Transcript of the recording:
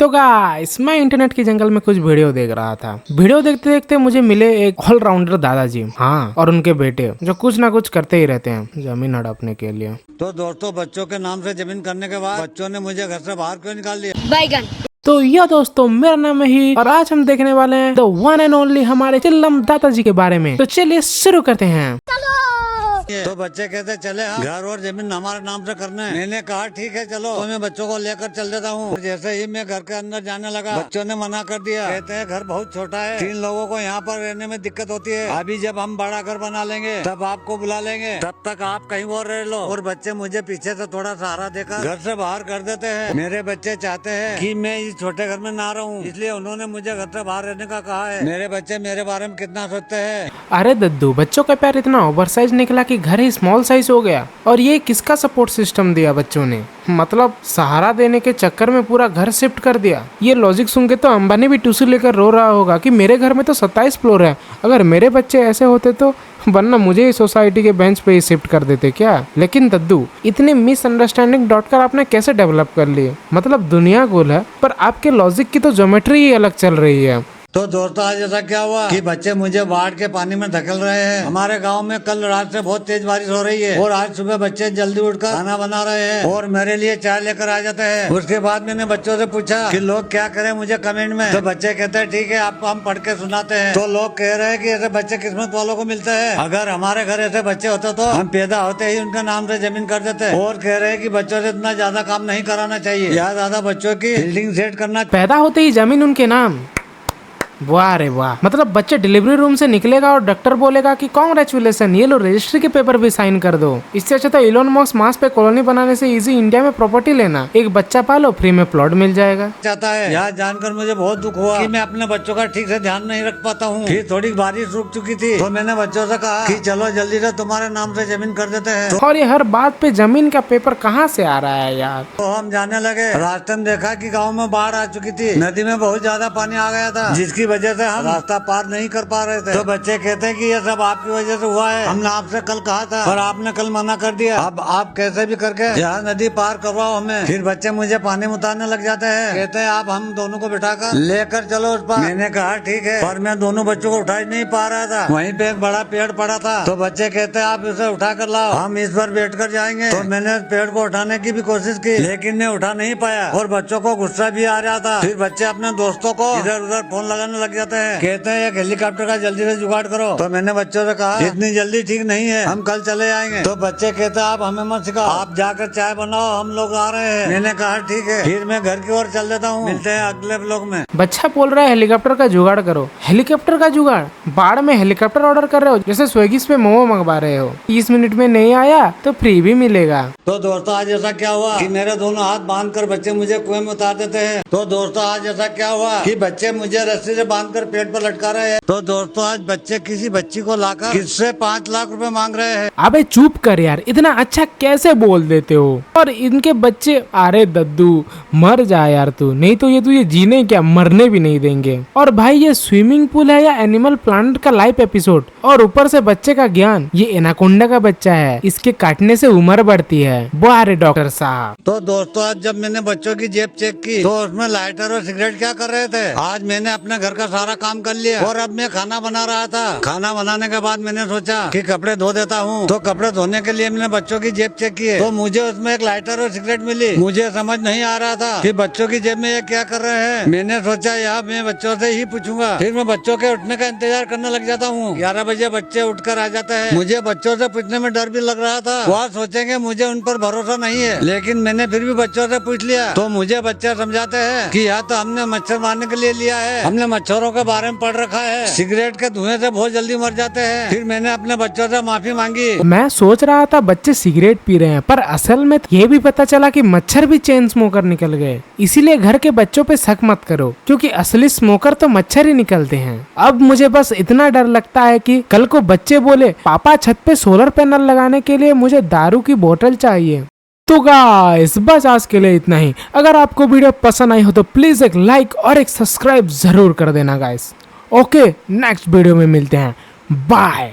तो गाइस मैं इंटरनेट के जंगल में कुछ वीडियो देख रहा था। वीडियो देखते देखते मुझे मिले एक ऑलराउंडर दादाजी, हाँ, और उनके बेटे जो कुछ ना कुछ करते ही रहते हैं जमीन हड़पने के लिए। तो दोस्तों, बच्चों के नाम से जमीन करने के बाद बच्चों ने मुझे घर से बाहर क्यों निकाल दिया? बैगन। तो यह दोस्तों मेरा नाम है ही और आज हम देखने वाले हैं द वन एंड ओनली हमारे चिल्लम दादाजी के बारे में। तो चलिए शुरू करते हैं। तो बच्चे कहते चले हाँ, घर और जमीन हमारे नाम से करना है। मैंने कहा ठीक है चलो, तो मैं बच्चों को लेकर चल देता हूँ। जैसे ही मैं घर के अंदर जाने लगा, बच्चों ने मना कर दिया। कहते हैं घर बहुत छोटा है, 3 लोगों को यहाँ पर रहने में दिक्कत होती है। अभी जब हम बड़ा घर बना लेंगे तब आपको बुला लेंगे, तब तक आप कहीं और रह लो। और बच्चे मुझे पीछे से थोड़ा सहारा देकर घर से बाहर कर देते हैं। मेरे बच्चे चाहते हैं कि मैं इस छोटे घर में ना रहूं, इसलिए उन्होंने मुझे घर से बाहर रहने का कहा है। मेरे बच्चे मेरे बारे में कितना सोचते हैं। अरे दद्दू, बच्चों का प्यार इतना ओवरसाइज निकला कि घर ही स्मॉल साइज हो गया। और ये किसका सपोर्ट सिस्टम दिया बच्चों ने, मतलब सहारा देने के चक्कर में पूरा घर शिफ्ट कर दिया। ये लॉजिक सुन के तो अंबानी भी टूसू लेकर रो रहा होगा कि मेरे घर में तो 27 फ्लोर है, अगर मेरे बच्चे ऐसे होते तो वरना मुझे इस सोसाइटी के बेंच पे ही शिफ्ट कर देते क्या। लेकिन दद्दू, इतनी मिसअंडरस्टैंडिंग डॉटकर आपने कैसे डेवलप कर लिए? मतलब दुनिया गोल है पर आपके लॉजिक की तो ज्योमेट्री ही अलग चल रही है। तो दोस्तों, आज ऐसा क्या हुआ कि बच्चे मुझे बाढ़ के पानी में धकेल रहे हैं। हमारे गांव में कल रात से बहुत तेज बारिश हो रही है और आज सुबह बच्चे जल्दी उठकर खाना बना रहे हैं और मेरे लिए चाय लेकर आ जाते हैं। उसके बाद मैंने बच्चों से पूछा कि लोग क्या करें मुझे कमेंट में। तो बच्चे कहते हैं ठीक है, आपको हम पढ़ के सुनाते हैं। तो लोग कह रहे हैं कि ऐसे बच्चे किस्मत वालों को मिलते हैं। अगर हमारे घर ऐसे बच्चे होते तो हम पैदा होते ही उनके नाम से जमीन कर देते। और कह रहे हैं कि बच्चों से इतना ज्यादा काम नहीं कराना चाहिए, ज्यादा बच्चों की बिल्डिंग सेट करना। पैदा होते ही जमीन उनके नाम, वाह रे वाह। मतलब बच्चे डिलीवरी रूम से निकलेगा और डॉक्टर बोलेगा कि कांग्रेचुलेशन, ये लो रजिस्ट्री के पेपर भी साइन कर दो। इससे अच्छा तो इलोन मस्क मार्स पे कॉलोनी बनाने से इजी इंडिया में प्रॉपर्टी लेना, एक बच्चा पालो फ्री में प्लॉट मिल जाएगा। चाहता है। यह जानकर मुझे बहुत दुख हुआ कि मैं अपने बच्चों का ठीक से ध्यान नहीं रख पाता हूँ। फिर थोड़ी बारिश रुक चुकी थी तो मैंने बच्चों से कहा कि चलो जल्दी से तुम्हारे नाम से जमीन कर देते हैं। और ये हर बात पे जमीन का पेपर कहाँ से आ रहा है यार। तो हम जाने लगे। रास्ते में देखा कि गाँव में बाढ़ आ चुकी थी, नदी में बहुत ज्यादा पानी आ गया था, जिसकी वजह से हम रास्ता पार नहीं कर पा रहे थे। तो बच्चे कहते हैं कि ये सब आपकी वजह से हुआ है, हमने आपसे कल कहा था और आपने कल मना कर दिया। अब आप कैसे भी करके यहाँ नदी पार करवाओ हमें। फिर बच्चे मुझे पानी में उतारने लग जाते हैं, कहते हैं आप हम दोनों को बिठाकर लेकर चलो उस पार। मैंने कहा ठीक है, पर मैं दोनों बच्चों को उठा ही नहीं पा रहा था। वहीं पे एक बड़ा पेड़ पड़ा था, तो बच्चे कहते हैं आप इसे उठा कर लाओ, हम इस पर बैठ कर जाएंगे। तो मैंने पेड़ को उठाने की भी कोशिश की, लेकिन मैं उठा नहीं पाया और बच्चों को गुस्सा भी आ रहा था। फिर बच्चे अपने दोस्तों को इधर उधर फोन लगाने लग जाते हैं, कहते हैं एक हेलीकॉप्टर का जल्दी से जुगाड़ करो। तो मैंने बच्चों से कहा इतनी जल्दी ठीक नहीं है, हम कल चले आएंगे। तो बच्चे कहते हैं आप हमें मत सिखाओ, आप जाकर चाय बनाओ, हम लोग आ रहे हैं। मैंने कहा ठीक है, फिर मैं घर की ओर चल देता हूँ, मिलते हैं अगले ब्लॉग में। बच्चा बोल रहा है हेलीकॉप्टर का जुगाड़ करो। हेलीकॉप्टर का जुगाड़? बाढ़ में हेलीकॉप्टर ऑर्डर कर रहे हो जैसे स्विगी पे मोमो मंगवा रहे हो। 30 मिनट में नहीं आया तो फ्री भी मिलेगा। तो दोस्तों, आज ऐसा क्या हुआ कि मेरे दोनों हाथ बांध कर बच्चे मुझे कुएं में उतार देते हैं। तो दोस्तों, आज ऐसा क्या हुआ कि बच्चे मुझे रस्सी से बांधकर पेट पर लटका रहे हैं। तो दोस्तों, आज बच्चे किसी बच्ची को लाकर किससे 5 लाख रुपए मांग रहे हैं। अबे चुप कर यार, इतना अच्छा कैसे बोल देते हो। और इनके बच्चे, अरे दद्दू मर जा यार तू, नहीं तो ये तुझे जीने क्या मरने भी नहीं देंगे। और भाई ये स्विमिंग पूल है या एनिमल प्लानेट का लाइव एपिसोड, और ऊपर से बच्चे का ज्ञान। ये एनाकोंडा का बच्चा है, इसके काटने से उम्र बढ़ती है। वाह रे डॉक्टर साहब। तो दोस्तों, आज जब मैंने बच्चों की जेब चेक की तो उसमें लाइटर और सिगरेट क्या कर रहे थे। आज मैंने अपने घर का सारा काम कर लिया और अब मैं खाना बना रहा था। खाना बनाने के बाद मैंने सोचा कि कपड़े धो देता हूँ। तो कपड़े धोने के लिए मैंने बच्चों की जेब चेक की तो मुझे उसमें एक लाइटर और सिगरेट मिली। मुझे समझ नहीं आ रहा था कि बच्चों की जेब में ये क्या कर रहे हैं। मैंने सोचा यार मैं बच्चों से ही पूछूंगा। फिर मैं बच्चों के उठने का इंतजार करने लग जाता हूँ। 11 बजे बच्चे उठकर आ जाते हैं। मुझे बच्चों से पूछने में डर भी लग रहा था, वह सोचेंगे मुझे उन पर भरोसा नहीं है। लेकिन मैंने फिर भी बच्चों से पूछ लिया तो मुझे बच्चे समझाते हैं कि यहाँ तो हमने मच्छर मारने के लिए लिया है, हमने मच्छरों के बारे में पढ़ रखा है, सिगरेट के धुएं से बहुत जल्दी मर जाते हैं। फिर मैंने अपने बच्चों से माफी मांगी। मैं सोच रहा था बच्चे सिगरेट पी रहे हैं, पर असल में ये भी पता चला कि मच्छर भी चेन स्मोकर निकल गए। इसीलिए घर के बच्चों पे शक मत करो, क्योंकि असली स्मोकर तो मच्छर ही निकलते हैं। अब मुझे बस इतना डर लगता है कि कल को बच्चे बोले पापा छत पे सोलर पैनल लगाने के लिए मुझे दारू की बोतल चाहिए। तो गाइस बस आज के लिए इतना ही। अगर आपको वीडियो पसंद आई हो तो प्लीज एक लाइक और एक सब्सक्राइब जरूर कर देना गाइस। ओके, नेक्स्ट वीडियो में मिलते हैं, बाय।